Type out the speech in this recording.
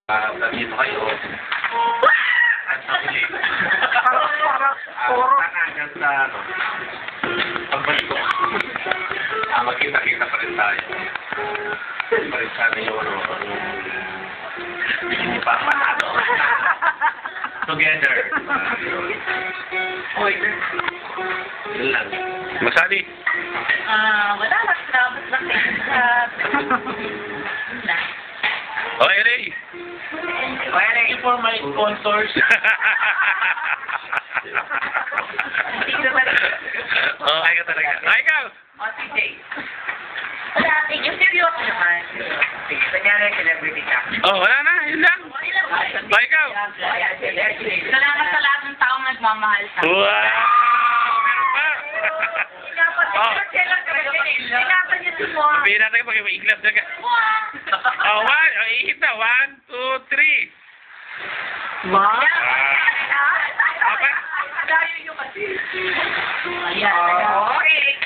Dito kayo. At nakili. Hanggang sa ano. Pagbalik ko. Magkita-kita pa rin tayo. Pa rin sana yung ano. Hindi pa panalo. Together. Yun lang. Masali. Wala na. Okay, Ray. Kaya na for my sponsors. Okay ka talaga. Ay, ikaw! O, sige. Wala, yung seryoso naman. Sige, kanyari celebrity ka. Oh, wala na. Yun lang. Ay, ikaw! Salamat sa lahat ng taong nagmamahal sa akin. Wow! Meron pa! Oh. Sinapan niyo si Moa. Sabihin natin pag may iglap na ka. Oh, one. Oh, ihit na. 1, 2, 3. Ma? Apa? Dayo yung kasi. Ayan. Okay.